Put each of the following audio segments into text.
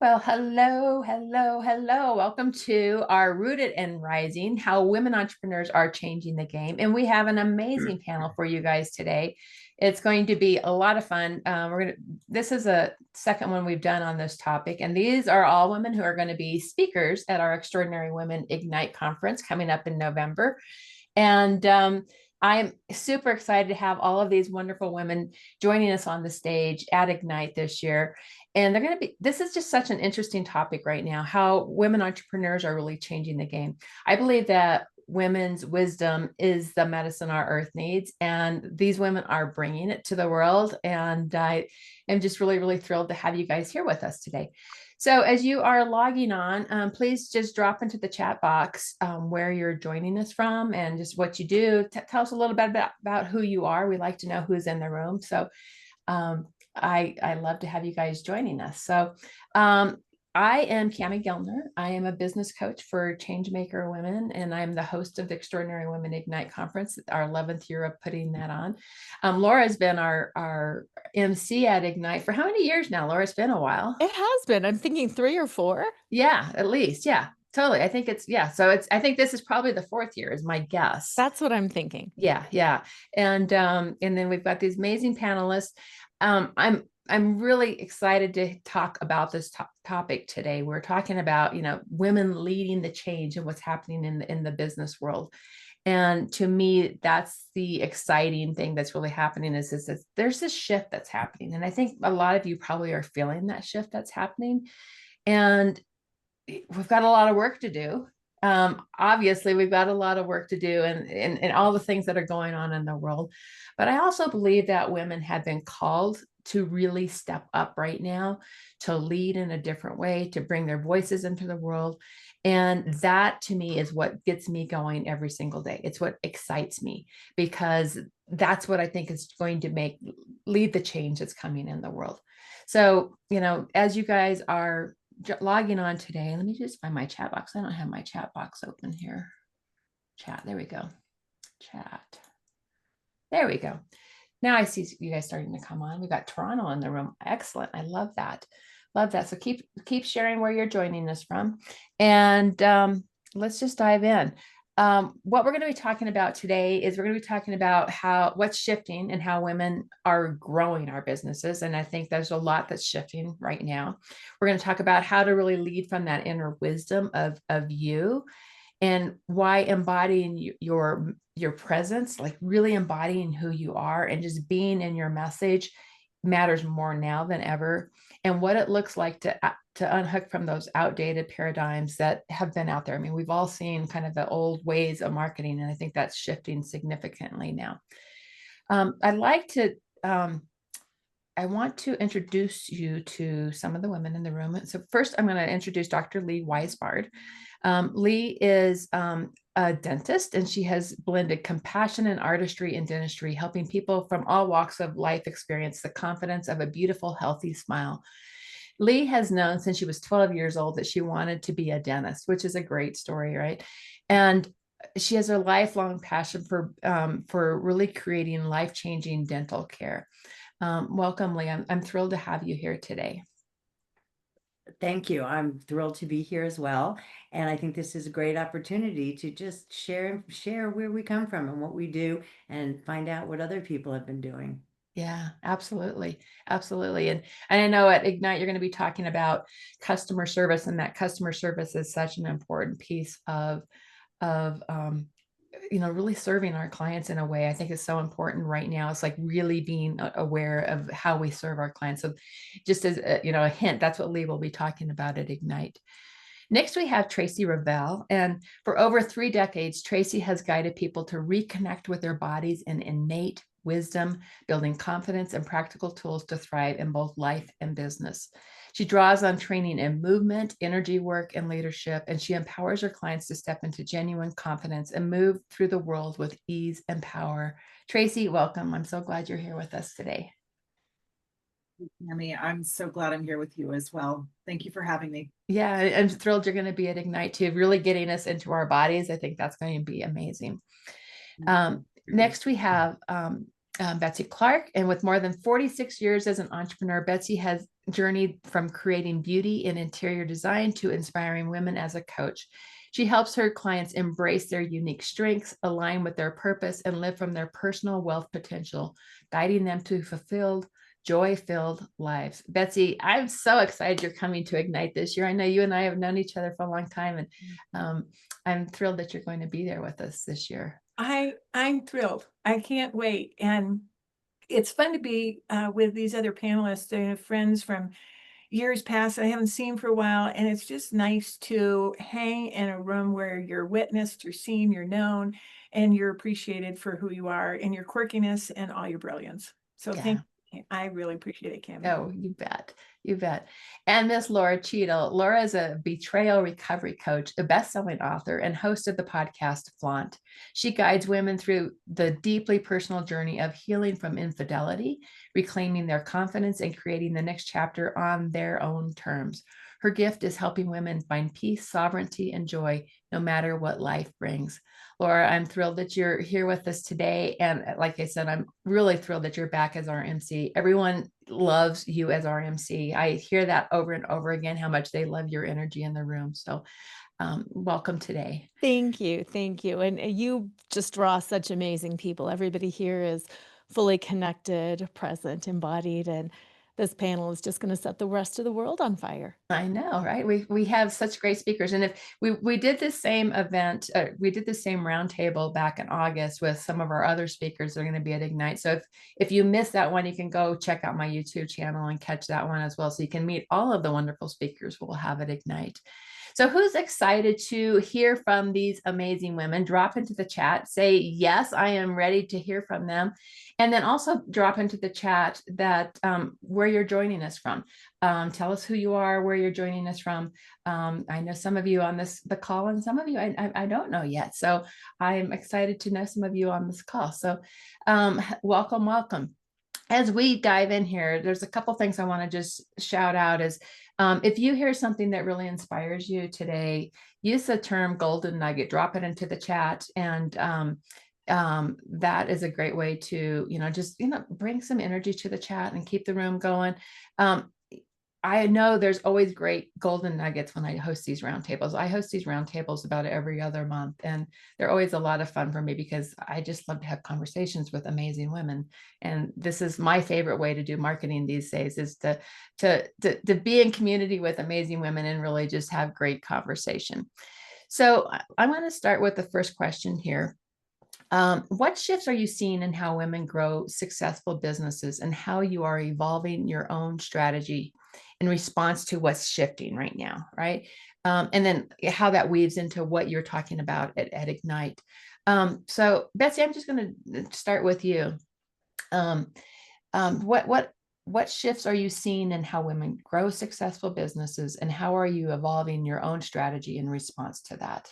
Well, hello, hello, hello. Welcome to our Rooted and Rising, how women entrepreneurs are changing the game. And we have an amazing panel for you guys today. It's going to be a lot of fun. This is a second one we've done on this topic. And these are all women who are going to be speakers at our Extraordinary Women Ignite conference coming up in November. And I'm super excited to have all of these wonderful women joining us on the stage at Ignite this year. And they're going to be, this is just such an interesting topic right now, how women entrepreneurs are really changing the game. I believe that women's wisdom is the medicine our earth needs. And these women are bringing it to the world. And I am just really, really thrilled to have you guys here with us today. So as you are logging on, please just drop into the chat box where you're joining us from and just what you do. Tell us a little bit about who you are. We like to know who's in the room. So I love to have you guys joining us. So I am Kami Guildner. I am a business coach for Changemaker Women, and I'm the host of the Extraordinary Women Ignite Conference, our 11th year of putting that on. Laura has been our MC at Ignite for how many years now? Laura, it's been a while. It has been. I'm thinking 3 or 4. Yeah, at least. Yeah, totally. I think it's, yeah. So I think this is probably the fourth year is my guess. That's what I'm thinking. Yeah, yeah. And then we've got these amazing panelists. I'm really excited to talk about this topic today. We're talking about, women leading the change and what's happening in the business world. And to me, that's the exciting thing that's really happening is there's this shift that's happening. And I think a lot of you probably are feeling that shift that's happening. And we've got a lot of work to do. Obviously, we've got a lot of work to do and all the things that are going on in the world. But I also believe that women have been called to really step up right now, to lead in a different way, to bring their voices into the world. And that to me is what gets me going every single day. It's what excites me because that's what I think is going to lead the change that's coming in the world. So, as you guys are logging on today, let me just find my chat box. I don't have my chat box open here. Chat, there we go. Chat. There we go. Now I see you guys starting to come on. We got Toronto in the room. Excellent. I love that. Love that. So keep sharing where you're joining us from. And let's just dive in. What we're going to be talking about today is we're going to be talking about what's shifting and how women are growing our businesses. And I think there's a lot that's shifting right now. We're going to talk about how to really lead from that inner wisdom of you and why embodying your presence, like really embodying who you are and just being in your message matters more now than ever, and what it looks like to unhook from those outdated paradigms that have been out there. I mean, we've all seen kind of the old ways of marketing, and I think that's shifting significantly now. I want to introduce you to some of the women in the room. So first, I'm going to introduce Dr. Lee Weisbard. Lee is a dentist, and she has blended compassion and artistry in dentistry, helping people from all walks of life experience the confidence of a beautiful, healthy smile. Lee has known since she was 12 years old that she wanted to be a dentist, which is a great story, right? And she has a lifelong passion for really creating life-changing dental care. Welcome, Lee. I'm thrilled to have you here today. Thank you. I'm thrilled to be here as well. And I think this is a great opportunity to just share where we come from and what we do and find out what other people have been doing. Yeah, absolutely. Absolutely. And I know at Ignite, you're going to be talking about customer service, and that customer service is such an important piece of really serving our clients in a way I think is so important right now. It's like really being aware of how we serve our clients. So just as a hint, that's what Lee will be talking about at Ignite. Next, we have Tracy Revell. And for over 3 decades, Tracy has guided people to reconnect with their bodies in innate wisdom, building confidence and practical tools to thrive in both life and business. She draws on training in movement, energy work, and leadership, and she empowers her clients to step into genuine confidence and move through the world with ease and power. Tracy, welcome. I'm so glad you're here with us today. Kami, I'm so glad I'm here with you as well. Thank you for having me. Yeah, I'm thrilled you're going to be at Ignite too, really getting us into our bodies. I think that's going to be amazing. Next, we have Betsy Clark. And with more than 46 years as an entrepreneur, Betsy has journeyed from creating beauty and interior design to inspiring women as a coach. She helps her clients embrace their unique strengths, align with their purpose, and live from their personal wealth potential, guiding them to fulfilled, joy-filled lives. Betsy, I'm so excited you're coming to Ignite this year. I know you and I have known each other for a long time, and I'm thrilled that you're going to be there with us this year. I'm thrilled. I can't wait. And it's fun to be with these other panelists. I have friends from years past that I haven't seen for a while. And it's just nice to hang in a room where you're witnessed, you're seen, you're known, and you're appreciated for who you are and your quirkiness and all your brilliance. So Yeah. thank you. I really appreciate it, Kami. Oh, you bet. You bet. And Miss Lora Cheadle. Lora is a betrayal recovery coach, a best-selling author, and host of the podcast Flaunt. She guides women through the deeply personal journey of healing from infidelity, reclaiming their confidence, and creating the next chapter on their own terms. Her gift is helping women find peace, sovereignty, and joy, no matter what life brings. Lora, I'm thrilled that you're here with us today. And like I said, I'm really thrilled that you're back as our MC. Everyone loves you as our MC. I hear that over and over again, how much they love your energy in the room. So welcome today. Thank you. Thank you. And you just draw such amazing people. Everybody here is fully connected, present, embodied, and this panel is just going to set the rest of the world on fire. I know, right? We have such great speakers. And if we did the same event, we did the same roundtable back in August with some of our other speakers that are going to be at Ignite. So if you missed that one, you can go check out my YouTube channel and catch that one as well. So you can meet all of the wonderful speakers we'll have at Ignite. So who's excited to hear from these amazing women? Drop into the chat, say, yes, I am ready to hear from them. And then also drop into the chat that where you're joining us from. Tell us who you are, where you're joining us from. I know some of you on the call, and some of you I don't know yet. So I'm excited to know some of you on this call. So welcome, welcome. As we dive in here, there's a couple things I want to just shout out is if you hear something that really inspires you today, use the term golden nugget, drop it into the chat. And that is a great way to, just, bring some energy to the chat and keep the room going. I know there's always great golden nuggets when I host these roundtables. I host these roundtables about every other month, and they're always a lot of fun for me because I just love to have conversations with amazing women. And this is my favorite way to do marketing these days, is to be in community with amazing women and really just have great conversation. So I'm going to start with the first question here. What shifts are you seeing in how women grow successful businesses, and how you are evolving your own strategy in response to what's shifting right now, right? And then how that weaves into what you're talking about at Ignite. So Betsy, I'm just going to start with you. What shifts are you seeing in how women grow successful businesses, and how are you evolving your own strategy in response to that?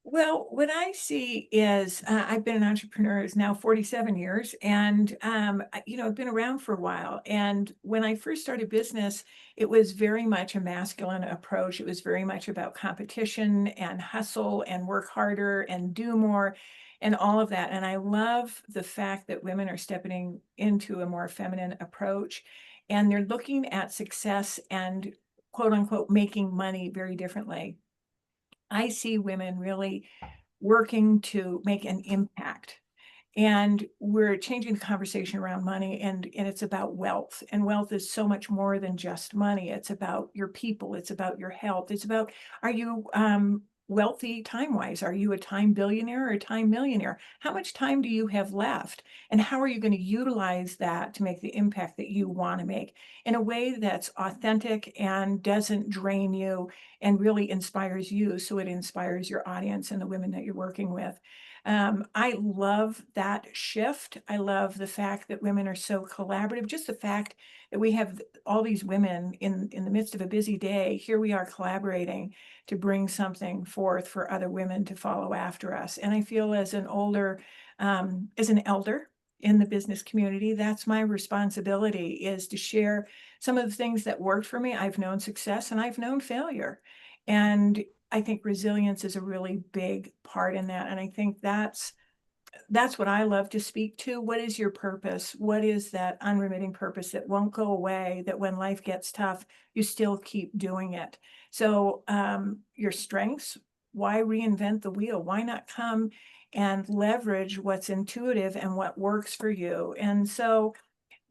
Well, what I see is I've been an entrepreneur is now 47 years, and I've been around for a while. And when I first started business, it was very much a masculine approach. It was very much about competition and hustle and work harder and do more and all of that. And I love the fact that women are stepping into a more feminine approach, and they're looking at success and quote unquote making money very differently. I see women really working to make an impact. And we're changing the conversation around money, and it's about wealth. And wealth is so much more than just money. It's about your people. It's about your health. It's about, are you wealthy time-wise? Are you a time billionaire or a time millionaire? How much time do you have left? And how are you going to utilize that to make the impact that you want to make in a way that's authentic and doesn't drain you and really inspires you, so it inspires your audience and the women that you're working with? I love that shift. I love the fact that women are so collaborative. Just the fact that we have all these women in the midst of a busy day, here we are collaborating to bring something forth for other women to follow after us. And I feel as an elder in the business community, that's my responsibility, is to share some of the things that worked for me. I've known success and I've known failure. And I think resilience is a really big part in that. And I think that's that's what I love to speak to. What is your purpose? What is that unremitting purpose that won't go away, that when life gets tough, you still keep doing it? So your strengths, why reinvent the wheel? Why not come and leverage what's intuitive and what works for you? And so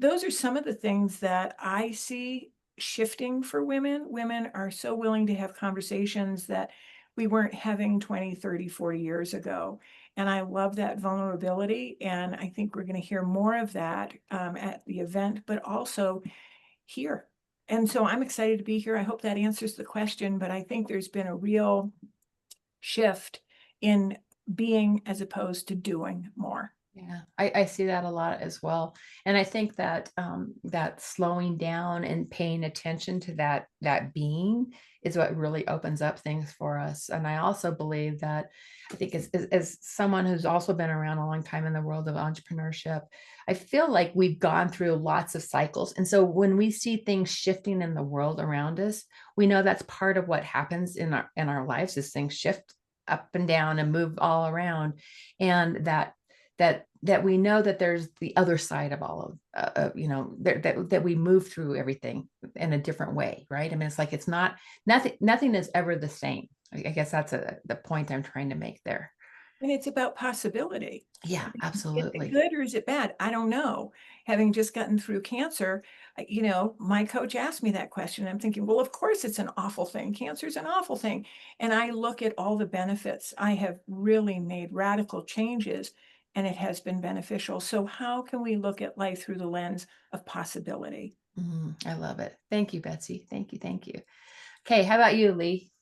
those are some of the things that I see shifting for women. Women are so willing to have conversations that we weren't having 20, 30, 40 years ago. And I love that vulnerability. And I think we're going to hear more of that at the event, but also here. And so I'm excited to be here. I hope that answers the question, but I think there's been a real shift in being as opposed to doing more. Yeah, I see that a lot as well. And I think that that slowing down and paying attention to that being is what really opens up things for us. And I also believe that I think as someone who's also been around a long time in the world of entrepreneurship, I feel like we've gone through lots of cycles. And so when we see things shifting in the world around us, we know that's part of what happens in our lives is things shift up and down and move all around. And that we know that there's the other side of all of that we move through everything in a different way, right? I mean, it's like it's not nothing is ever the same. I guess that's the point I'm trying to make there. And it's about possibility. Yeah, Is it absolutely. good or is it bad? I don't know. Having just gotten through cancer, my coach asked me that question. I'm thinking, well, of course it's an awful thing. Cancer is an awful thing. And I look at all the benefits. I have really made radical changes and it has been beneficial. So how can we look at life through the lens of possibility? I love it. Thank you, Betsy. Thank you. Thank you. Okay, how about you, Lee?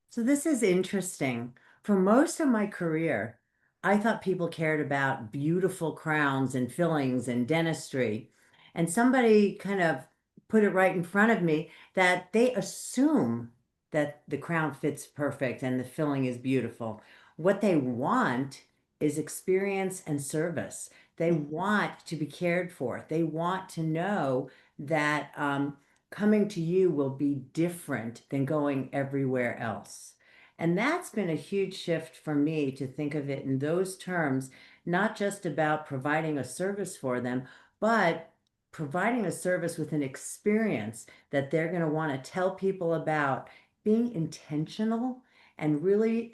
So this is interesting. For most of my career, I thought people cared about beautiful crowns and fillings and dentistry. And somebody kind of put it right in front of me that they assume that the crown fits perfect and the filling is beautiful. What they want is experience and service. They want to be cared for. They want to know that coming to you will be different than going everywhere else. And that's been a huge shift for me to think of it in those terms, not just about providing a service for them, but providing a service with an experience that they're going to want to tell people about, being intentional and really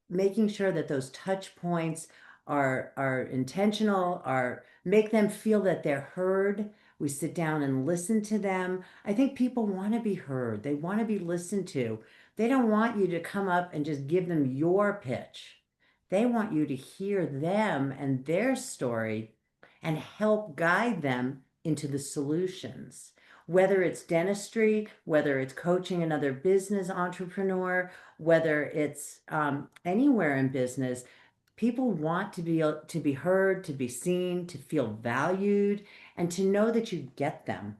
making sure that those touch points are intentional, are make them feel that they're heard. We sit down and listen to them. I think people want to be heard. They want to be listened to. They don't want you to come up and just give them your pitch. They want you to hear them and their story and help guide them into the solutions. Whether it's dentistry, whether it's coaching another business entrepreneur, whether it's anywhere in business, people want to be heard, to be seen, to feel valued, and to know that you get them.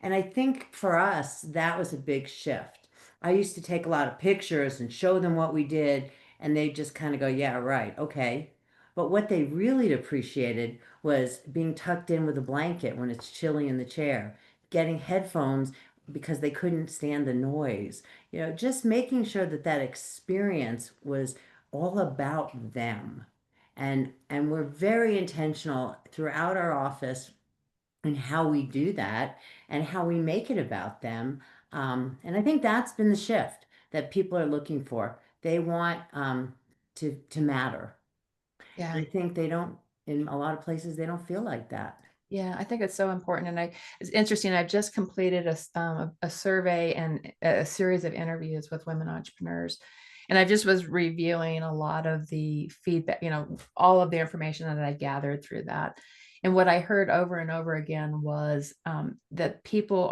And I think for us, that was a big shift. I used to take a lot of pictures and show them what we did, and they just kind of go, yeah, right, okay. But what they really appreciated was being tucked in with a blanket when it's chilly in the chair, getting headphones because they couldn't stand the noise. Just making sure that that experience was all about them. And we're very intentional throughout our office and how we do that and how we make it about them. And I think that's been the shift that people are looking for. They want to matter. Yeah. I think they don't, in a lot of places, they don't feel like that. Yeah, I think it's so important. And it's interesting. I've just completed a survey and a series of interviews with women entrepreneurs. And I just was reviewing a lot of the feedback, all of the information that I gathered through that. And what I heard over and over again was that people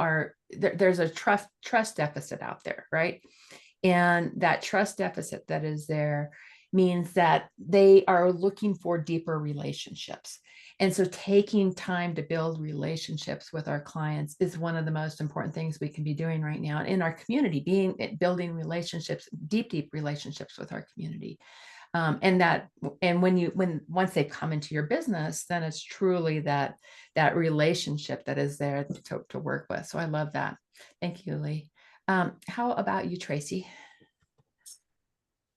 there's a trust deficit out there, right? And that trust deficit that is there means that they are looking for deeper relationships. And so taking time to build relationships with our clients is one of the most important things we can be doing right now in our community, building relationships, deep relationships with our community. And once they come into your business, then it's truly that relationship that is there to work with. So I love that. Thank you, Lee. How about you, Tracy?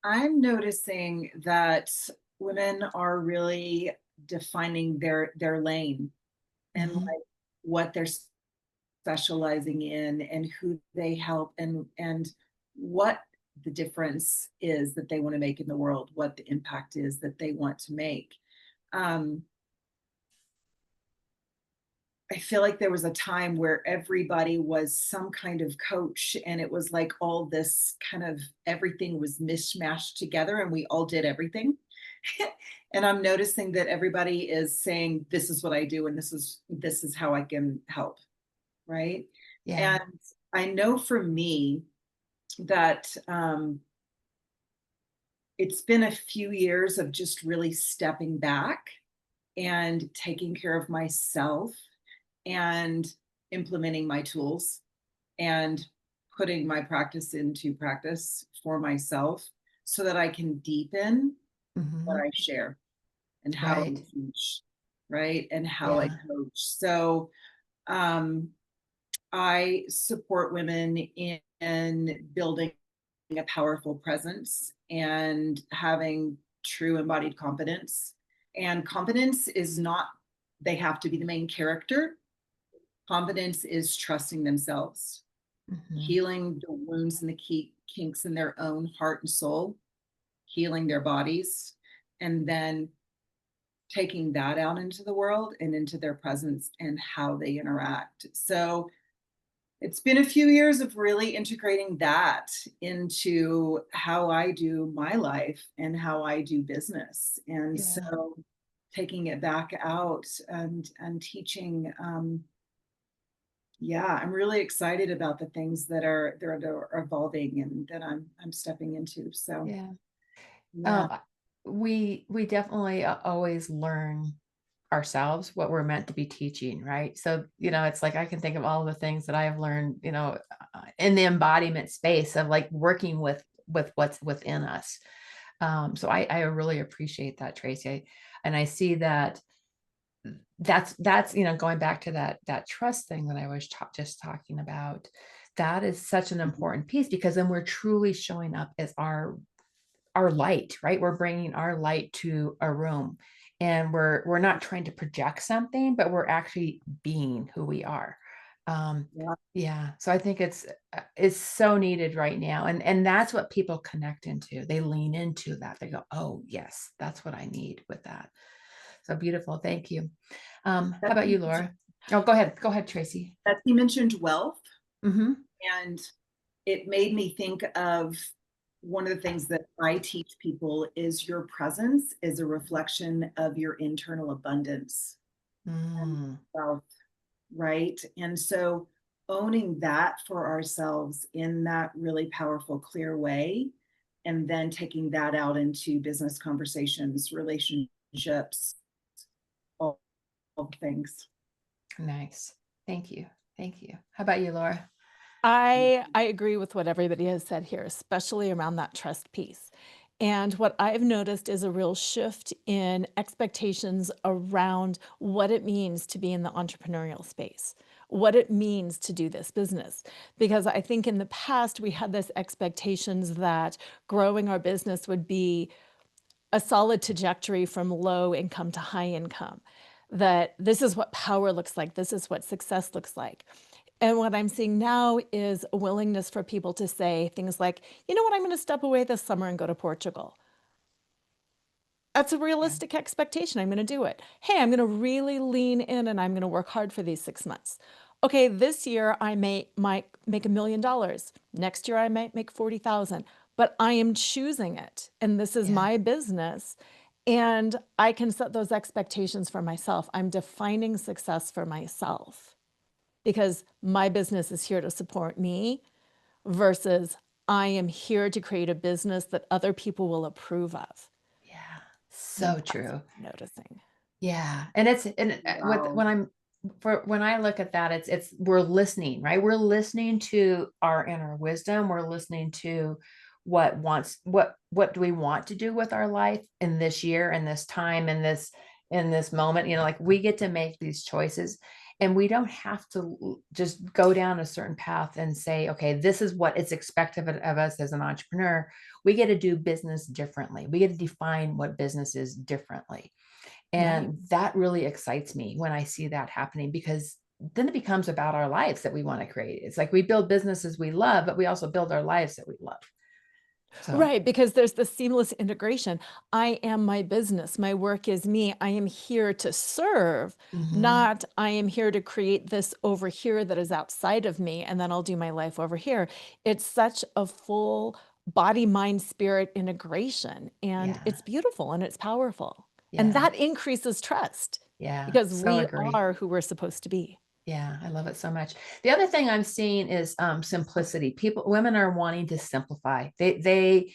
I'm noticing that women are really defining their lane and Mhm. like what they're specializing in and who they help and what the difference is that they want to make in the world, what the impact is that they want to make. Um, I feel like there was a time where everybody was some kind of coach, and it was like all this kind of everything was mishmashed together and we all did everything. And I'm noticing that everybody is saying, this is what I do, and this is how I can help. Right. Yeah. And I know for me that it's been a few years of just really stepping back and taking care of myself and implementing my tools and putting my practice into practice for myself so that I can deepen what Mhm. I share and how I Right. teach, right? And how I Yeah. coach. So um, I support women in building a powerful presence and having true embodied confidence. And confidence is not, they have to be the main character. Confidence is trusting themselves, Mhm. healing the wounds and the kinks in their own heart and soul, healing their bodies, and then taking that out into the world and into their presence and how they interact. So it's been a few years of really integrating that into how I do my life and how I do business. And Yeah. so taking it back out and teaching, yeah, I'm really excited about the things that are evolving and that I'm stepping into. So Yeah. yeah. We definitely always learn ourselves what we're meant to be teaching, right? So, it's like I can think of all the things that I've learned, in the embodiment space of like working with what's within us. So I really appreciate that, Tracy. And I see that that's going back to that trust thing that I was just talking about. That is such an important piece, because then we're truly showing up as our light, right? We're bringing our light to a room, and we're not trying to project something, but we're actually being who we are. Yeah. Yeah. So I think it's so needed right now. And that's what people connect into. They lean into that. They go, oh yes, that's what I need with that. So beautiful. Thank you. How about you, Laura? Oh, go ahead. Go ahead, Tracy. Betsy mentioned wealth, Mm-hmm. and it made me think of one of the things that I teach people is your presence is a reflection of your internal abundance and Mm, wealth, right? And so owning that for ourselves in that really powerful, clear way, and then taking that out into business conversations, relationships, all things. nice. Thank you. Thank you. How about you, Laura? I agree with what everybody has said here, especially around that trust piece. And what I've noticed is a real shift in expectations around what it means to be in the entrepreneurial space, what it means to do this business. Because I think in the past we had this expectations that growing our business would be a solid trajectory from low income to high income, that this is what power looks like, this is what success looks like. And what I'm seeing now is a willingness for people to say things like, you know what, I'm going to step away this summer and go to Portugal. That's a Yeah. realistic expectation. I'm going to do it. Hey, I'm going to really lean in and I'm going to work hard for these 6 months. Okay, this year I might make $1 million. Next year I might make 40,000, but I am choosing it. And this is Yeah. my business. And I can set those expectations for myself. I'm defining success for myself because my business is here to support me versus I am here to create a business that other people will approve of. Yeah. And So that's what true. I'm noticing. Yeah. Wow. When I look at that, it's we're listening, right? We're listening to our inner wisdom. We're listening to what do we want to do with our life in this year, in this time, in this moment, like we get to make these choices. And we don't have to just go down a certain path and say, okay, this is what is expected of us as an entrepreneur. We get to do business differently. We get to define what business is differently. And that really excites me when I see that happening, because then it becomes about our lives that we want to create. It's like we build businesses we love, but we also build our lives that we love. So, Right, because there's the seamless integration. I am my business. My work is me. I am here to serve, not I am here to create this over here that is outside of me, and then I'll do my life over here. It's such a full body, mind, spirit integration, and yeah, it's beautiful and it's powerful. And yeah, that increases trust yeah. because So we agree. are who we're supposed to be. Yeah, I love it so much. The other thing I'm seeing is simplicity. Women are wanting to simplify. They've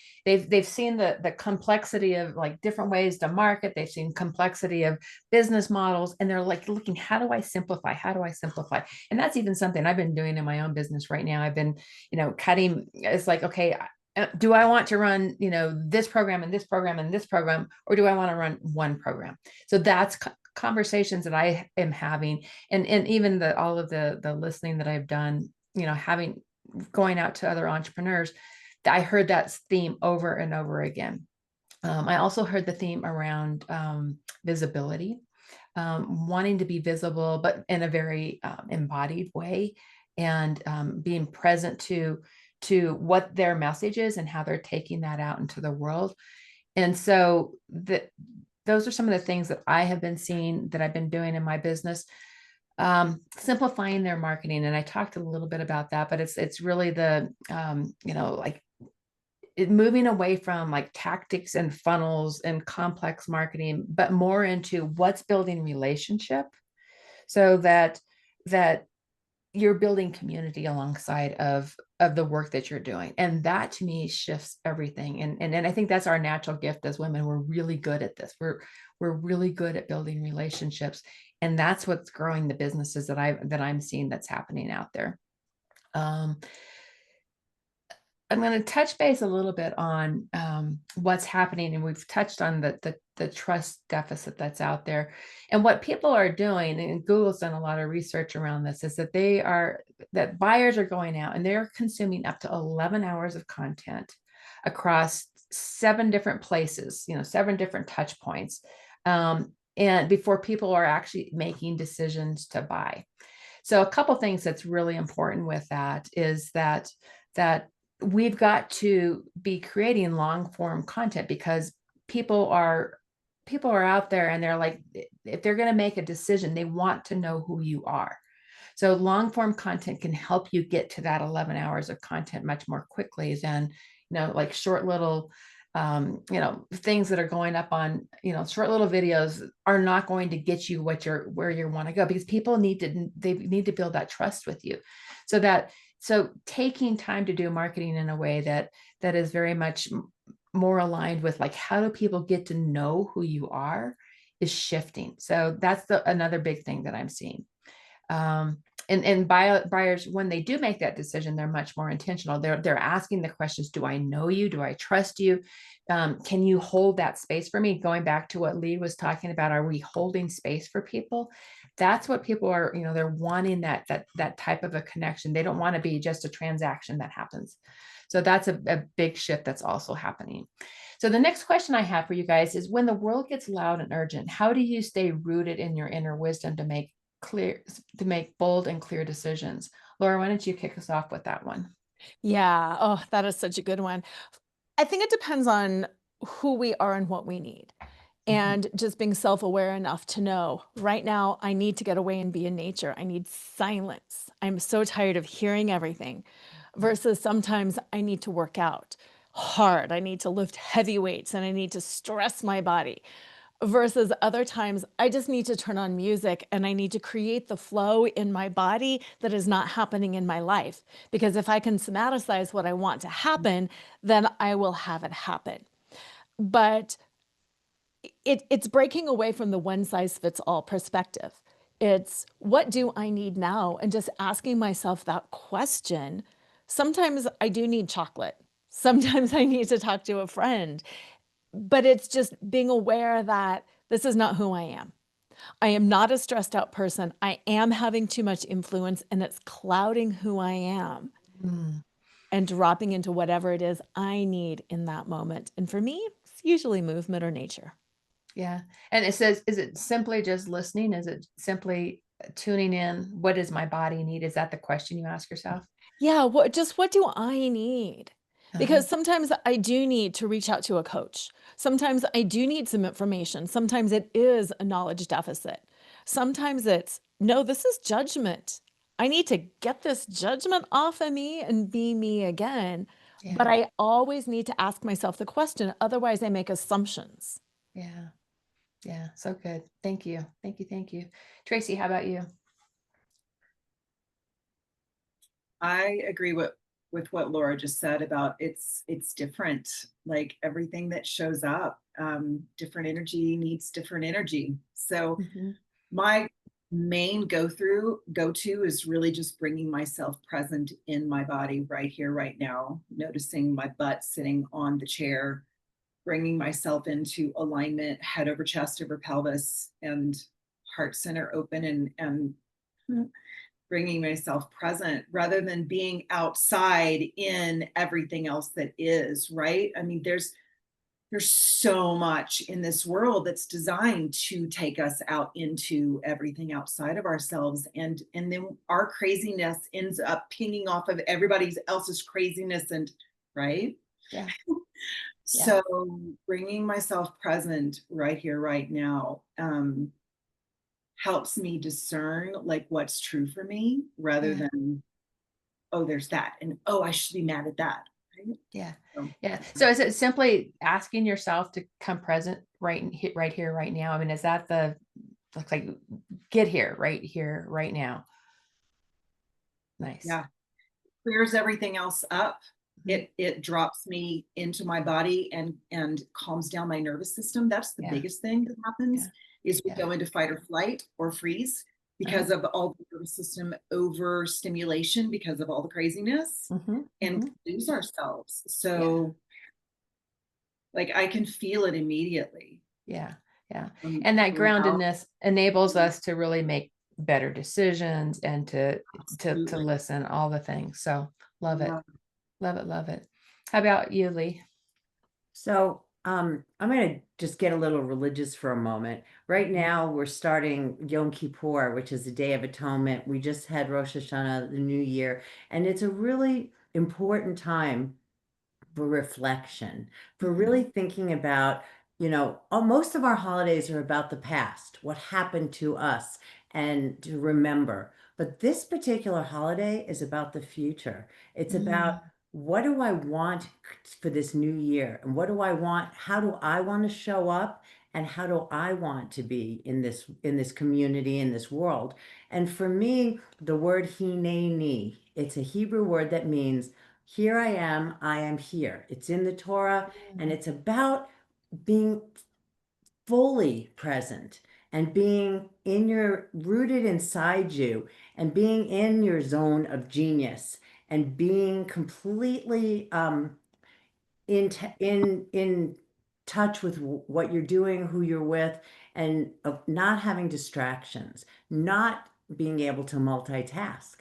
seen the complexity of like different ways to market. They've seen complexity of business models, and they're like looking, how do I simplify? How do I simplify? And that's even something I've been doing in my own business right now. I've been, cutting. It's like, okay, do I want to run, this program and this program and this program, or do I want to run one program? So that's conversations that I am having, and even all of the listening that I've done, going out to other entrepreneurs, I heard that theme over and over again. I also heard the theme around visibility, wanting to be visible, but in a very embodied way, and being present to what their message is and how they're taking that out into the world. And so those are some of the things that I have been seeing, that I've been doing in my business, simplifying their marketing. And I talked a little bit about that, but it's really the, like moving away from like tactics and funnels and complex marketing, but more into what's building relationship, so that you're building community alongside of the work that you're doing. And that to me shifts everything. And I think that's our natural gift as women. We're really good at this. We're really good at building relationships. And that's what's growing the businesses that I'm seeing that's happening out there. I'm going to touch base a little bit on what's happening, and we've touched on the trust deficit that's out there. And what people are doing, and Google's done a lot of research around this, is that buyers are going out and they're consuming up to 11 hours of content across 7 different places, 7 different touch points, and before people are actually making decisions to buy. So a couple things that's really important with that is that we've got to be creating long form content, because people are out there and they're like, if they're going to make a decision, they want to know who you are. So long form content can help you get to that 11 hours of content much more quickly than, like short little, things that are going up on, short little videos are not going to get you where you want to go, because people need to build that trust with you. So taking time to do marketing in a way that is very much more aligned with like, how do people get to know who you are, is shifting. So that's another big thing that I'm seeing. And buyers, when they do make that decision, they're much more intentional. They're asking the questions: do I know you? Do I trust you? Can you hold that space for me? Going back to what Lee was talking about, are we holding space for people? That's what people are, they're wanting that type of a connection. They don't want to be just a transaction that happens. So that's a big shift that's also happening. So the next question I have for you guys is, when the world gets loud and urgent, how do you stay rooted in your inner wisdom to make bold and clear decisions? Lora, why don't you kick us off with that one? Yeah. Oh, that is such a good one. I think it depends on who we are and what we need. And just being self-aware enough to know right now, I need to get away and be in nature. I need silence. I'm so tired of hearing everything, versus sometimes I need to work out hard. I need to lift heavy weights and I need to stress my body, versus other times I just need to turn on music and I need to create the flow in my body that is not happening in my life. Because if I can somaticize what I want to happen, then I will have it happen. But it's breaking away from the one size fits all perspective. It's, what do I need now? And just asking myself that question. Sometimes I do need chocolate. Sometimes I need to talk to a friend. But it's just being aware that this is not who I am. I am not a stressed out person. I am having too much influence and it's clouding who I am Mm, and dropping into whatever it is I need in that moment. And for me, it's usually movement or nature. yeah. And it says, is it simply just listening? Is it simply tuning in? What does my body need? Is that the question you ask yourself? Yeah, what do I need? Uh-huh. Because sometimes I do need to reach out to a coach. Sometimes I do need some information. Sometimes it is a knowledge deficit. Sometimes it's, no, this is judgment. I need to get this judgment off of me and be me again. But Yeah. I always need to ask myself the question. Otherwise, I make assumptions. Yeah. Yeah. So good. Thank you. Thank you. Thank you. Tracy, how about you? I agree with what Laura just said about it's different. Like everything that shows up, different energy needs different energy. So Mhm. my main go to is really just bringing myself present in my body right here, right now, noticing my butt sitting on the chair, bringing myself into alignment, head over chest over pelvis, and heart center open, and bringing myself present rather than being outside in everything else that is, right? I mean, there's so much in this world that's designed to take us out into everything outside of ourselves, and then our craziness ends up pinging off of everybody else's craziness, and right. Yeah. Yeah. So bringing myself present right here right now helps me discern like what's true for me rather Yeah. than, oh, there's that, and oh, I should be mad at that, right? Yeah. So, Yeah. So is it simply asking yourself to come present right here, right now? I mean, is that the like get here, right now? Nice. yeah, clears everything else up. Mhm. It drops me into my body and calms down my nervous system. That's the Yeah. biggest thing that happens Yeah. is we Yeah. go into fight or flight or freeze Uh-huh. because of all the nervous system overstimulation because of all the craziness, Mm-hmm. and Mm-hmm. lose ourselves. Yeah. So like I can feel it immediately. Yeah. Yeah. From, And that from out. groundedness enables us to really make better decisions and to Absolutely. listen, all the things. So love it. Yeah. Love it. Love it. How about you, Lee? So I'm going to just get a little religious for a moment. Right Mhm. now, we're starting Yom Kippur, which is the Day of Atonement. We just had Rosh Hashanah, the New Year, and it's a really important time for reflection, for really thinking about, most of our holidays are about the past, what happened to us, and to remember. But this particular holiday is about the future. It's Mm, about what do I want for this new year? And what do I want? How do I want to show up? And how do I want to be in this community, in this world? And for me, the word hineni, it's a Hebrew word that means here I am here. It's in the Torah, and mm, it's about being fully present and being in your rooted inside you and being in your zone of genius and being completely in touch with what you're doing, who you're with, and of not having distractions, not being able to multitask,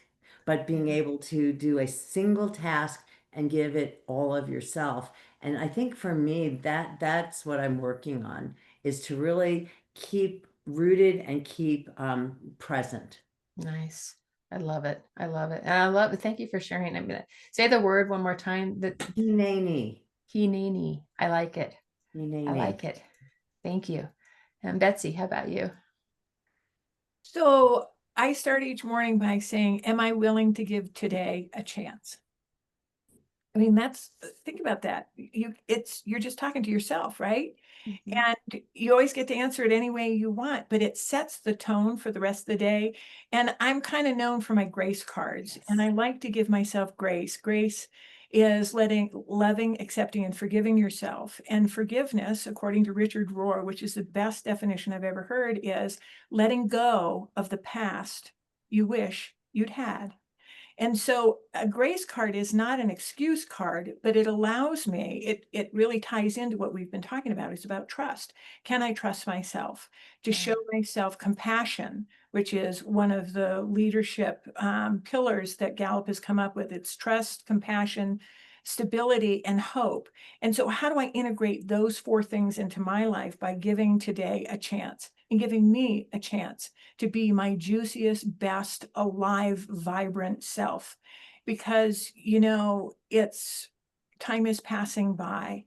but being yeah. able to do a single task and give it all of yourself. And I think for me, that's what I'm working on, is to really keep rooted and keep present. Nice. I love it. I love it. And I love it. Thank you for sharing. I'm gonna say the word one more time. That Hineni, hineni. I like it. I hineni. like it. Thank you. And Betsy, how about you? So I start each morning by saying, am I willing to give today a chance? I mean, think about that. You're just talking to yourself, right? Mhm. And you always get to answer it any way you want, but it sets the tone for the rest of the day. And I'm kind of known for my grace cards, and Yes. I like to give myself grace. Grace is loving, accepting, and forgiving yourself. And forgiveness, according to Richard Rohr, which is the best definition I've ever heard, is letting go of the past you wish you'd had And so a grace card is not an excuse card, but it allows me, it really ties into what we've been talking about. It's about trust. Can I trust myself to Yeah. show myself compassion, which is one of the leadership pillars that Gallup has come up with? It's trust, compassion, stability, and hope. And so how do I integrate those four things into my life? By giving today a chance and giving me a chance to be my juiciest, best, alive, vibrant self. Because, it's time is passing by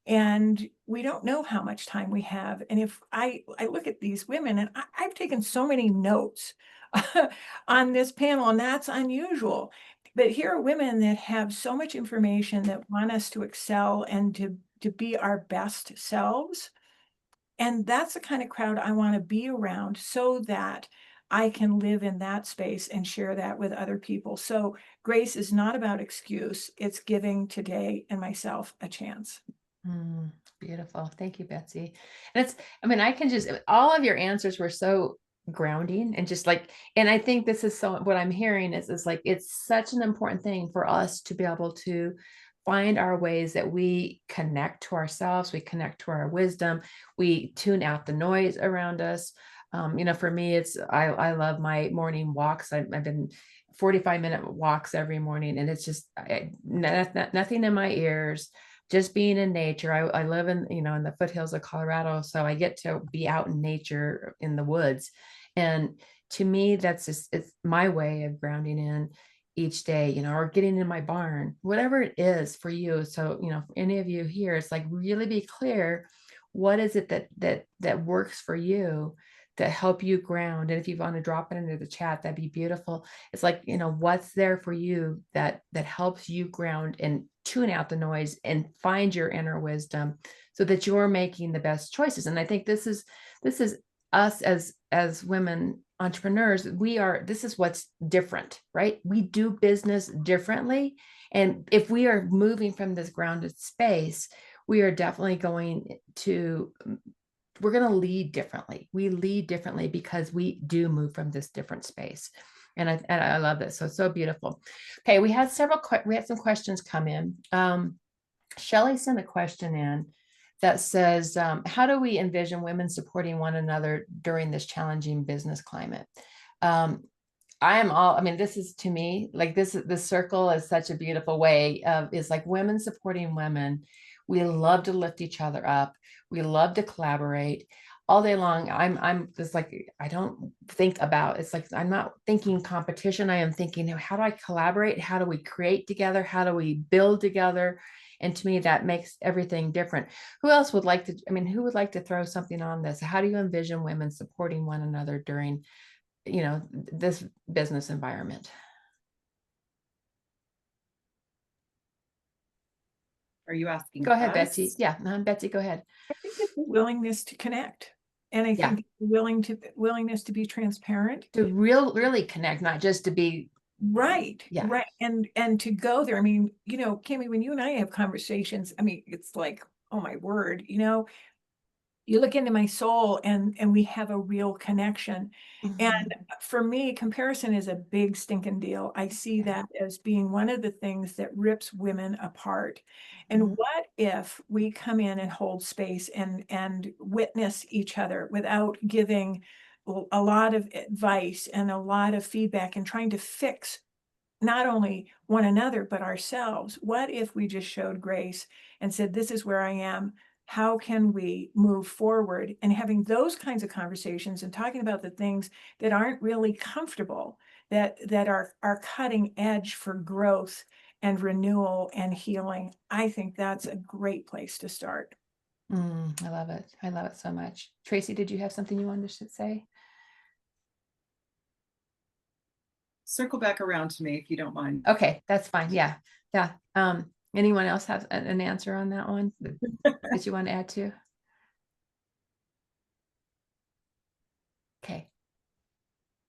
and we don't know how much time we have. And if I look at these women, and I've taken so many notes on this panel, and that's unusual. But here are women that have so much information that want us to excel and to be our best selves. And that's the kind of crowd I want to be around so that I can live in that space and share that with other people. So grace is not about excuse. It's giving today and myself a chance. Beautiful. Thank you, Betsy. And I can just, all of your answers were so grounding and just like, and I think this is so, what I'm hearing is like, it's such an important thing for us to be able to find our ways that we connect to ourselves, we connect to our wisdom, we tune out the noise around us. For me, I love my morning walks. I've been 45-minute walks every morning, and it's just nothing in my ears, just being in nature. I live in the foothills of Colorado, so I get to be out in nature in the woods. And to me, it's my way of grounding in each day, or getting in my barn, whatever it is for you. So, for any of you here, it's like really be clear, what is it that works for you to help you ground? And if you want to drop it into the chat, that'd be beautiful. It's like, what's there for you that helps you ground and tune out the noise and find your inner wisdom so that you're making the best choices. And I think this is us as women entrepreneurs. This is what's different, right? We do business differently. And if we are moving from this grounded space, we are definitely we're going to lead differently. We lead differently because we do move from this different space. And I love this. So beautiful. Okay. We had some questions come in. Shelley sent a question in that says, how do we envision women supporting one another during this challenging business climate? This is, to me, like this circle is such a beautiful way of, is like women supporting women. We love to lift each other up. We love to collaborate all day long. I'm just like, I don't think about, it's like, I'm not thinking competition. I am thinking, how do I collaborate? How do we create together? How do we build together? And to me, that makes everything different. Who would like to throw something on this? How do you envision women supporting one another during, this business environment? Are you asking Go ahead, us? Betsy. Yeah, Betsy, go ahead. I think it's a willingness to connect. And I think willingness to be transparent. To really connect, not just to be right. Yeah. Right. And to go there. Kami, when you and I have conversations, it's like, oh my word, you look into my soul and we have a real connection. And for me, comparison is a big stinking deal. I see that as being one of the things that rips women apart. And what if we come in and hold space and witness each other without giving a lot of advice and a lot of feedback and trying to fix not only one another, but ourselves? What if we just showed grace and said, this is where I am. How can we move forward? And having those kinds of conversations and talking about the things that aren't really comfortable, that are cutting edge for growth and renewal and healing. I think that's a great place to start. I love it. I love it so much. Tracy, did you have something you wanted to say? Circle back around to me if you don't mind. Okay, that's fine. Yeah. Anyone else have an answer on that one that you want to add to? Okay.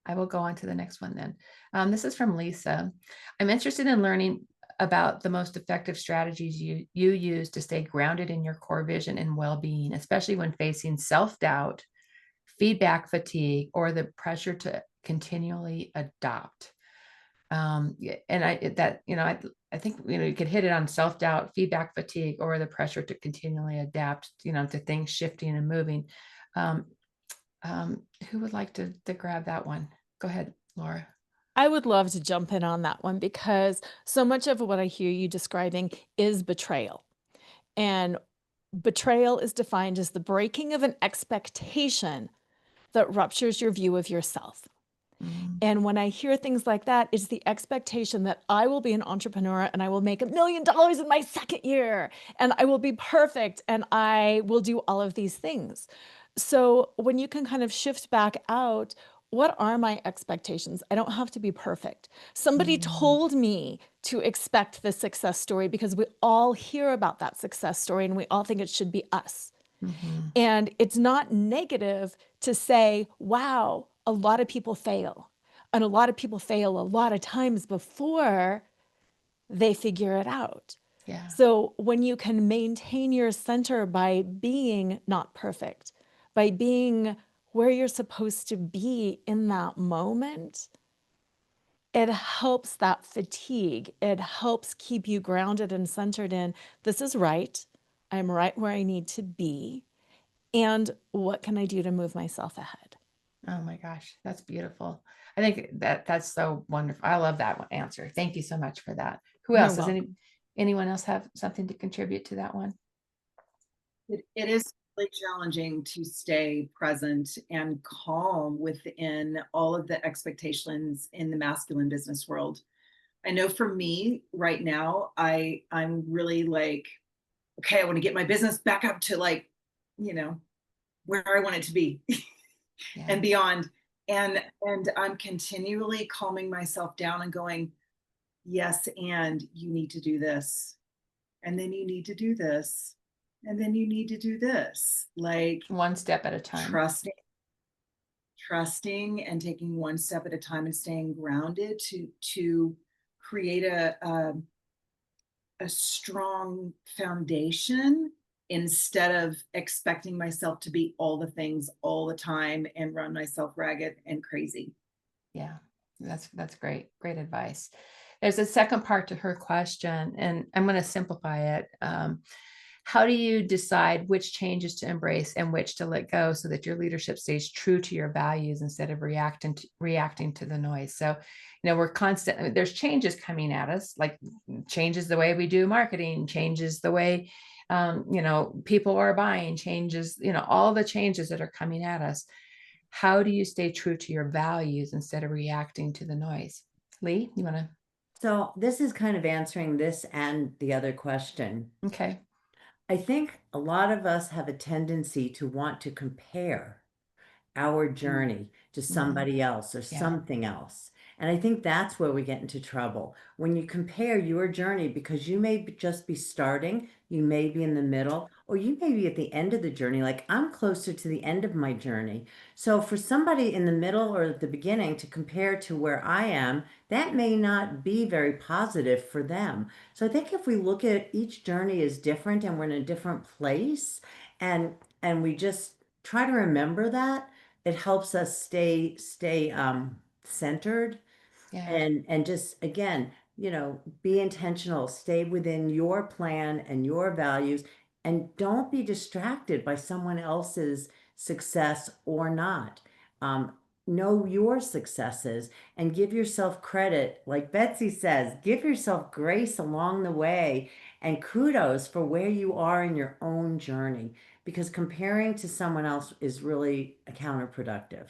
I will go on to the next one then. This is from Lisa. I'm interested in learning about the most effective strategies you use to stay grounded in your core vision and well-being, especially when facing self-doubt, feedback fatigue, or the pressure to continually adopt. And I think, you could hit it on self-doubt, feedback fatigue, or the pressure to continually adapt, to things shifting and moving. Who would like to grab that one? Go ahead, Laura. I would love to jump in on that one because so much of what I hear you describing is betrayal. And betrayal is defined as the breaking of an expectation that ruptures your view of yourself. And when I hear things like that, it's the expectation that I will be an entrepreneur and I will make $1 million in my second year and I will be perfect and I will do all of these things. So when you can kind of shift back out, what are my expectations? I don't have to be perfect. Somebody told me to expect the success story because we all hear about that success story and we all think it should be us. And it's not negative to say, wow, a lot of people fail. And a lot of people fail a lot of times before they figure it out. Yeah. So when you can maintain your center by being not perfect, by being where you're supposed to be in that moment, it helps that fatigue. It helps keep you grounded and centered in this is right. I'm right where I need to be. And what can I do to move myself ahead? Oh my gosh, that's beautiful. I think that's so wonderful. I love that one answer. Thank you so much for that. Who You're else? Does welcome. anyone else have something to contribute to that one? It is really challenging to stay present and calm within all of the expectations in the masculine business world. I know for me right now, I'm really like, okay, I want to get my business back up to like, where I want it to be Yeah. and beyond. And I'm continually calming myself down and going, yes, and you need to do this. And then you need to do this. And then you need to do this. Like One step at a time. Trusting and taking one step at a time and staying grounded to create a strong foundation instead of expecting myself to be all the things all the time and run myself ragged and crazy. Yeah, that's great. Great advice. There's a second part to her question, and I'm going to simplify it. How do you decide which changes to embrace and which to let go so that your leadership stays true to your values instead of reacting to the noise? So, we're constantly, there's changes coming at us, like changes the way we do marketing, changes the way, people are buying, changes, all the changes that are coming at us. How do you stay true to your values instead of reacting to the noise? Lee, you want to? So this is kind of answering this and the other question. Okay. I think a lot of us have a tendency to want to compare our journey to somebody else or Yeah. something else. And I think that's where we get into trouble. When you compare your journey, because you may just be starting, you may be in the middle, or you may be at the end of the journey. Like I'm closer to the end of my journey. So for somebody in the middle or at the beginning to compare to where I am, that may not be very positive for them. So I think if we look at each journey is different and we're in a different place and we just try to remember that, it helps us stay centered Yeah. and just again, be intentional, stay within your plan and your values, and don't be distracted by someone else's success or not. Um, know your successes and give yourself credit. Like Betsy says, give yourself grace along the way and kudos for where you are in your own journey, because comparing to someone else is really counterproductive.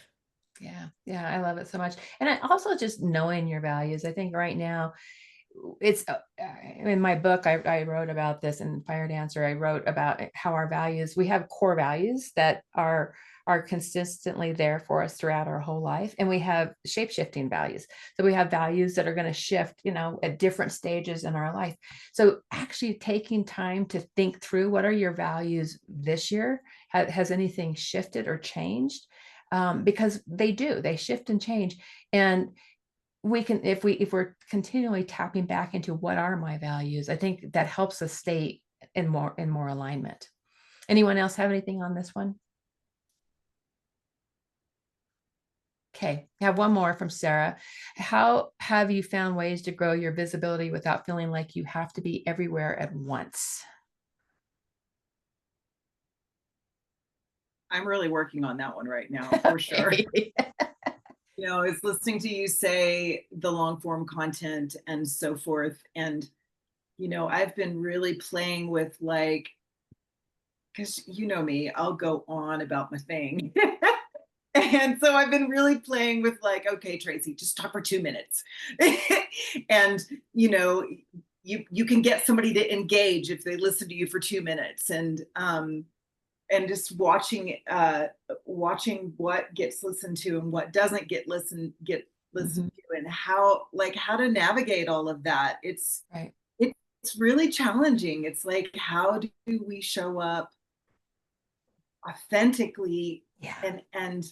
Yeah. Yeah. I love it so much. And I also just knowing your values. I think right now it's in my book, I wrote about this in Fire Dancer. I wrote about how our values, we have core values that are consistently there for us throughout our whole life. And we have shape-shifting values. So we have values that are going to shift, at different stages in our life. So actually taking time to think through what are your values this year? Has anything shifted or changed? Because they shift and change. And we can, if we're continually tapping back into what are my values, I think that helps us stay in more alignment. Anyone else have anything on this one? Okay, I have one more from Sarah. How have you found ways to grow your visibility without feeling like you have to be everywhere at once? I'm really working on that one right now, for sure. Okay. You know, it's listening to you say the long form content and so forth. And, you know, I've been really playing with like, because you know me, I'll go on about my thing. And so I've been really playing with like, okay, Tracy, just talk for 2 minutes. And, you know, you can get somebody to engage if they listen to you for 2 minutes. And just watching what gets listened to and what doesn't get listened Mhm. to, and how to navigate all of that. Right. It's really challenging. It's like, how do we show up authentically Yeah. and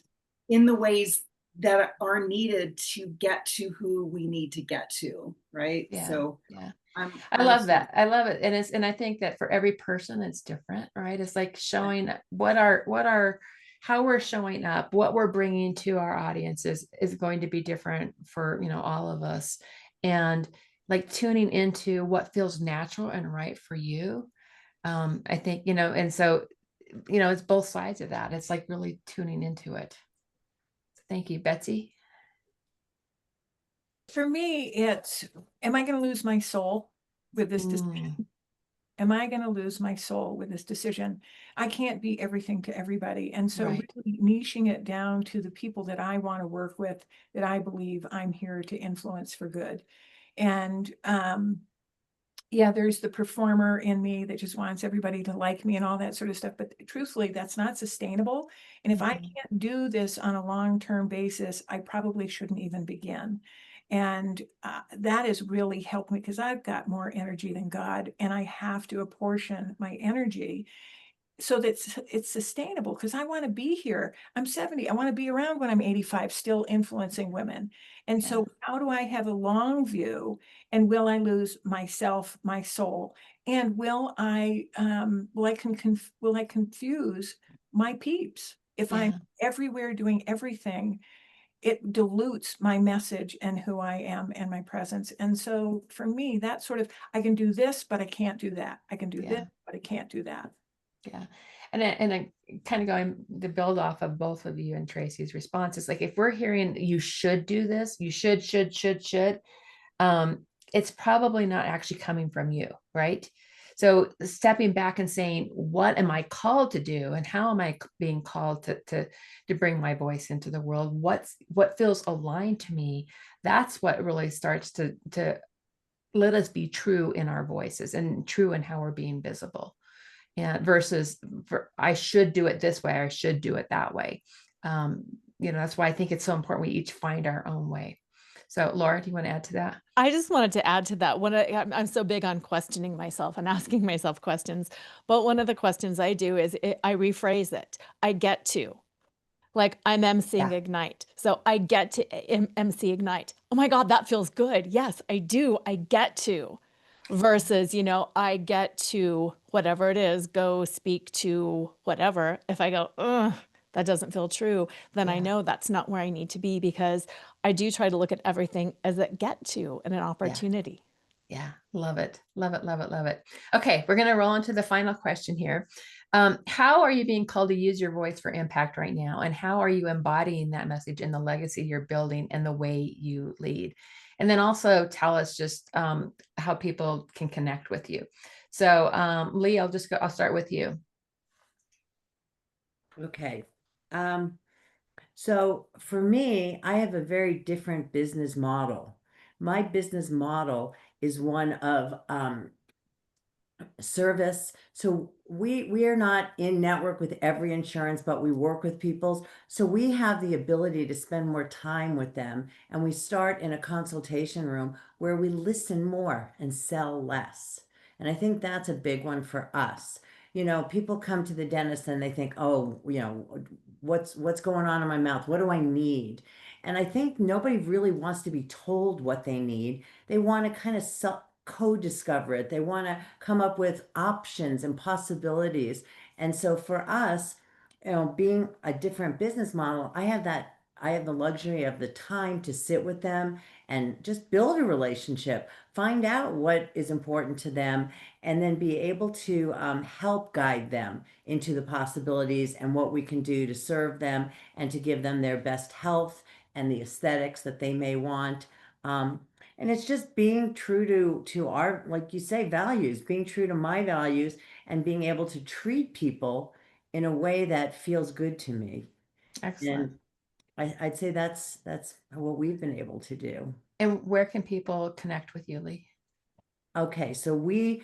in the ways that are needed to get to who we need to get to, right? Yeah. So Yeah. I'm I I'm love sort that. I love it. And I think that for every person it's different, right? It's like showing what our how we're showing up, what we're bringing to our audiences is going to be different for, all of us. And like tuning into what feels natural and right for you. I think, and so, it's both sides of that. It's like really tuning into it. Thank you, Betsy. For me, it's, am I going to lose my soul with this decision? Mm, Am I going to lose my soul with this decision? I can't be everything to everybody. And so right. really niching it down to the people that I want to work with, that I believe I'm here to influence for good. And yeah, there's the performer in me that just wants everybody to like me and all that sort of stuff. But truthfully, that's not sustainable. And if I Mhm. can't do this on a long-term basis, I probably shouldn't even begin. And that has really helped me because I've got more energy than God, and I have to apportion my energy so that it's sustainable, because I want to be here. I'm 70. I want to be around when I'm 85, still influencing women. And Yeah. so how do I have a long view? And will I lose myself, my soul? And will I confuse my peeps? If I'm Yeah. everywhere doing everything, it dilutes my message and who I am and my presence. And so for me, that's sort of, I can do this, but I can't do that. I can do this, Yeah. but I can't do that. Yeah. And I kind of going to build off of both of you and Tracy's responses. Like if we're hearing you should do this, you should, it's probably not actually coming from you, right? So stepping back and saying, what am I called to do? And how am I being called to bring my voice into the world? What feels aligned to me? That's what really starts to let us be true in our voices and true in how we're being visible. And versus I should do it this way, or I should do it that way. That's why I think it's so important we each find our own way. So Laura, do you want to add to that? I just wanted to add to that. I'm so big on questioning myself and asking myself questions, but one of the questions I do is I rephrase it. I get to. Like I'm emceeing Yeah. Ignite. So I get to MC Ignite. Oh my God, that feels good. Yes, I do. I get to. Versus, I get to whatever it is, go speak to whatever. If I go, ugh, that doesn't feel true, then I Yeah. know that's not where I need to be, because I do try to look at everything as a get to and an Yeah. opportunity. Yeah. Love it. Love it. Love it. Love it. Okay. We're going to roll into the final question here. How are you being called to use your voice for impact right now? And how are you embodying that message in the legacy you're building and the way you lead? And then also tell us just how people can connect with you. So Lee, I'll start with you. Okay. So for me, I have a very different business model. My business model is one of service. So we are not in network with every insurance, but we work with people's. So we have the ability to spend more time with them. And we start in a consultation room where we listen more and sell less. And I think that's a big one for us. People come to the dentist and they think, oh, what's going on in my mouth? What do I need? And I think nobody really wants to be told what they need. They want to kind of co-discover it. They want to come up with options and possibilities. And so for us, being a different business model, I have that I have the luxury of the time to sit with them and just build a relationship, find out what is important to them, and then be able to help guide them into the possibilities and what we can do to serve them and to give them their best health and the aesthetics that they may want. And it's just being true to our, like you say, values, being true to my values and being able to treat people in a way that feels good to me. Excellent. And I'd say that's what we've been able to do. And where can people connect with you, Lee? Okay, so we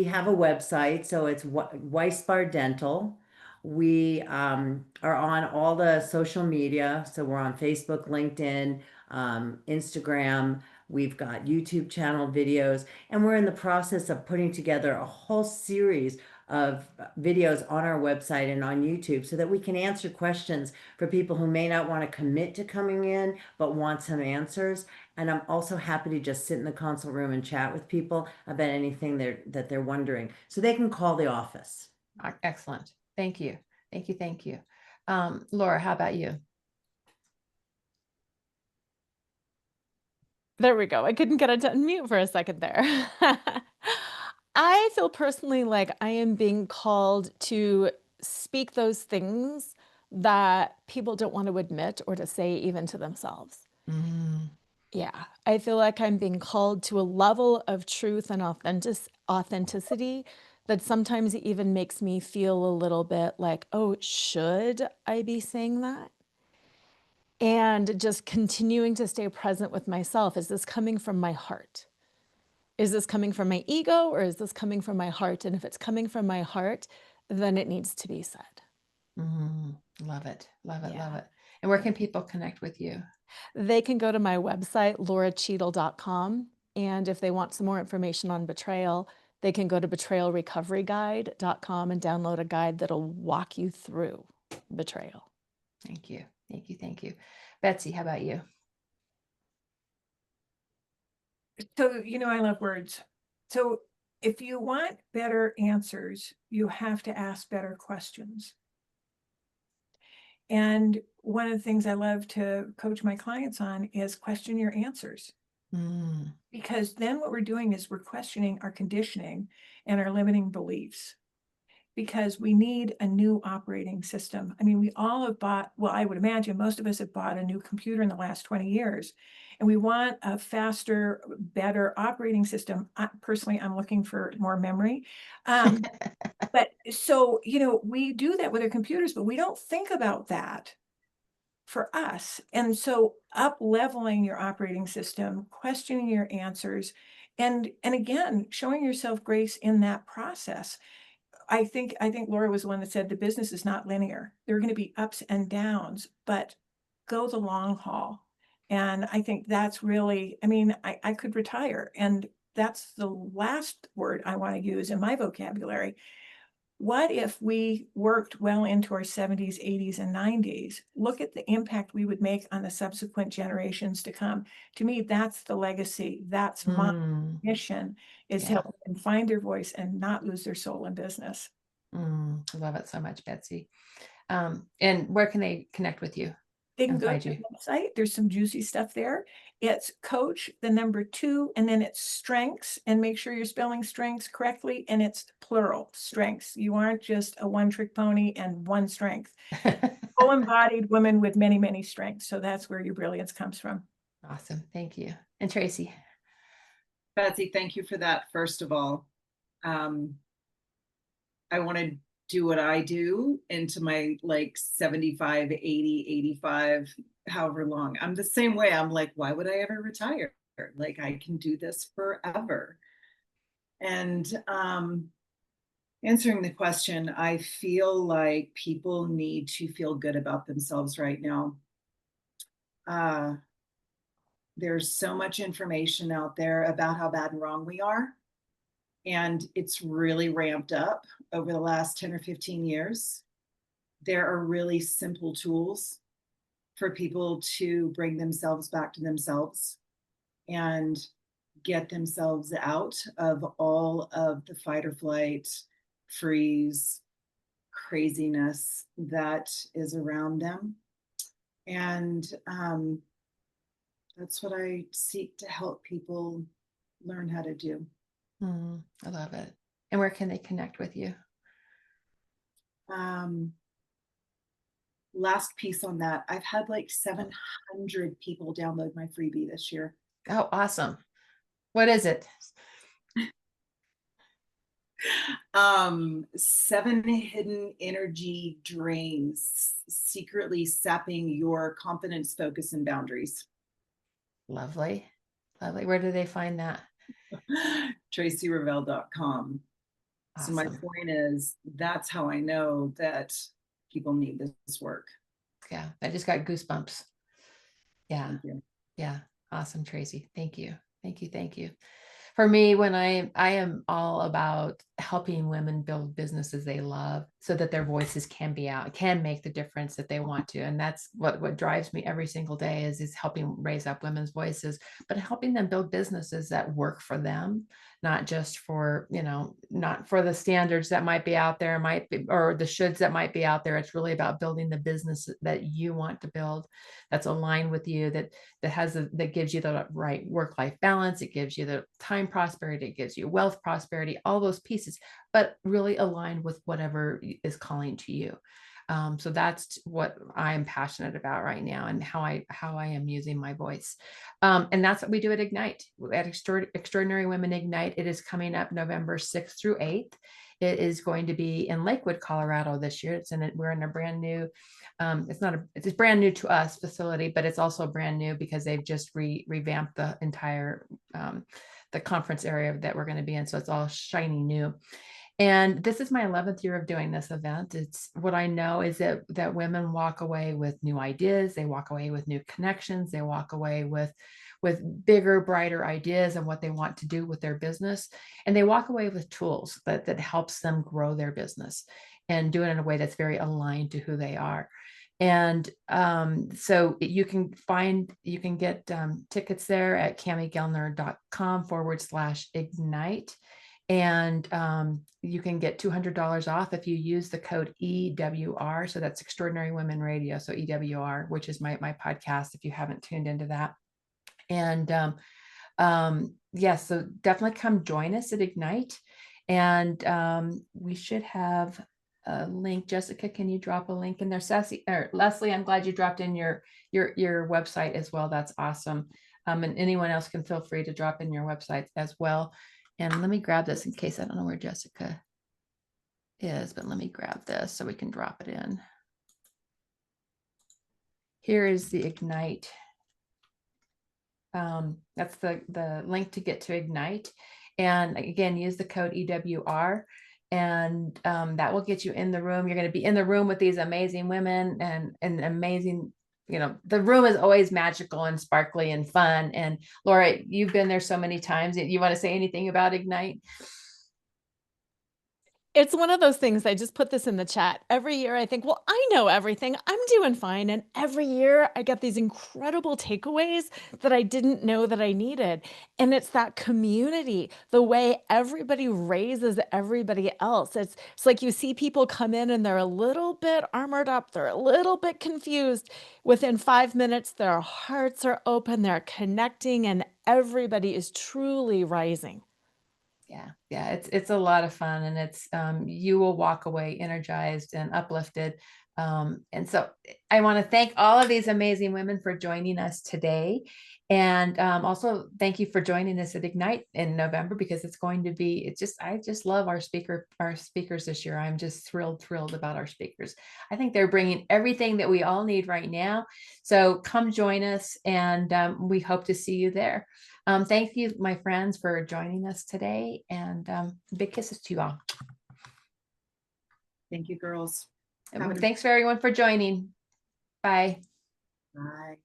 have a website, so it's Weisbard Dental. We are on all the social media, so we're on Facebook, LinkedIn, Instagram. We've got YouTube channel videos, and we're in the process of putting together a whole series of videos on our website and on YouTube so that we can answer questions for people who may not want to commit to coming in but want some answers. And I'm also happy to just sit in the consult room and chat with people about anything that they're wondering. So they can call the office. Excellent. Thank you. Thank you. Thank you. Laura, how about you? There we go. I couldn't get it to unmute for a second there. I feel personally like I am being called to speak those things that people don't want to admit or to say even to themselves. Yeah, I feel like I'm being called to a level of truth and authenticity that sometimes even makes me feel a little bit like, oh, should I be saying that? And just continuing to stay present with myself. Is this coming from my heart? Is this coming from my ego, or is this coming from my heart? And if it's coming from my heart, then it needs to be said. Love it. Love it. Love Yeah. it. And where can people connect with you? They can go to my website, loracheadle.com. And if they want some more information on betrayal, they can go to betrayalrecoveryguide.com and download a guide that'll walk you through betrayal. Thank you. Thank you. Thank you. Betsy, how about you? So, I love words. So if you want better answers, you have to ask better questions. And one of the things I love to coach my clients on is question your answers. Because then what we're doing is we're questioning our conditioning and our limiting beliefs. Because we need a new operating system. I mean, we all have bought, well, I would imagine most of us have bought a new computer in the last 20 years. And we want a faster, better operating system. Personally, I'm looking for more memory. But so, we do that with our computers, but we don't think about that for us. And so up-leveling your operating system, questioning your answers, and again, showing yourself grace in that process. I think Laura was the one that said the business is not linear. There are going to be ups and downs, but go the long haul. And I think that's really, I could retire, and that's the last word I want to use in my vocabulary. What if we worked well into our 70s, 80s, and 90s? Look at the impact we would make on the subsequent generations to come. To me, that's the legacy. That's my mission, is Yeah. help them find their voice and not lose their soul in business. I love it so much, Betsy. And where can they connect with you? They can And go find to the you? website. There's some juicy stuff there. It's coach, the number 2, and then it's strengths, and make sure you're spelling strengths correctly. And it's plural strengths. You aren't just a one-trick pony and one strength. Full embodied woman with many, many strengths. So that's where your brilliance comes from. Awesome. Thank you. And Tracy? Betsy, thank you for that. First of all, I want to do what I do into my 75, 80, 85, however long. I'm the same way. I'm like, why would I ever retire? I can do this forever. And answering the question, I feel like people need to feel good about themselves right now. There's so much information out there about how bad and wrong we are. And it's really ramped up over the last 10 or 15 years. There are really simple tools for people to bring themselves back to themselves and get themselves out of all of the fight or flight, freeze, craziness that is around them. And that's what I seek to help people learn how to do. I love it. And where can they connect with you? Last piece on that, I've had like 700 people download my freebie this year. Oh, awesome. What is it? 7 hidden energy drains secretly sapping your confidence, focus, and boundaries. Lovely. Lovely. Where do they find that? TracyRevell.com. So my Awesome. point is, that's how I know that people need this work. Yeah, I just got goosebumps. Yeah. Thank you. Yeah. Awesome, Tracy. Thank you. Thank you. Thank you. For me, when I am all about helping women build businesses they love so that their voices can be out, can make the difference that they want to. And that's what drives me every single day is helping raise up women's voices, but helping them build businesses that work for them, not just for, not for the standards that might be out there, might be, or the shoulds that might be out there. It's really about building the business that you want to build, that's aligned with you, that gives you the right work-life balance. It gives you the time prosperity. It gives you wealth prosperity, all those pieces, but really aligned with whatever is calling to you. So that's what I'm passionate about right now, and how I am using my voice. And that's what we do at Ignite, at Extraordinary Women Ignite. It is coming up November 6th through 8th. It is going to be in Lakewood, Colorado this year. We're in a brand new, it's brand new to us facility, but it's also brand new because they've just revamped the entire, the conference area that we're going to be in. So it's all shiny new. And this is my 11th year of doing this event. It's what I know is that women walk away with new ideas. They walk away with new connections. They walk away with bigger, brighter ideas and what they want to do with their business. And they walk away with tools that helps them grow their business and do it in a way that's very aligned to who they are. And so you can get tickets there at kamiguildner.com/ignite. And you can get $200 off if you use the code EWR. So that's Extraordinary Women Radio. So EWR, which is my podcast, if you haven't tuned into that. And yes, so definitely come join us at Ignite. And we should have a link. Jessica, can you drop a link in there? Leslie, I'm glad you dropped in your website as well. That's awesome. And anyone else can feel free to drop in your website as well. And let me grab this in case I don't know where Jessica is, but let me grab this so we can drop it in. Here is the Ignite. That's the link to get to Ignite. And again, use the code EWR, and that will get you in the room. You're going to be in the room with these amazing women and amazing, the room is always magical and sparkly and fun. And Lora, you've been there so many times. You want to say anything about Ignite? It's one of those things, I just put this in the chat. Every year I think, well, I know everything. I'm doing fine. And every year I get these incredible takeaways that I didn't know that I needed. And it's that community, the way everybody raises everybody else. It's like you see people come in and they're a little bit armored up. They're a little bit confused. Within 5 minutes, their hearts are open. They're connecting and everybody is truly rising. Yeah, it's a lot of fun, and it's you will walk away energized and uplifted. And so I want to thank all of these amazing women for joining us today. And also thank you for joining us at Ignite in November, because it's going to be, I just love our speakers this year. I'm just thrilled about our speakers. I think they're bringing everything that we all need right now. So come join us, and we hope to see you there. Thank you, my friends, for joining us today, and big kisses to you all. Thank you, girls. Thanks for everyone for joining. Bye. Bye.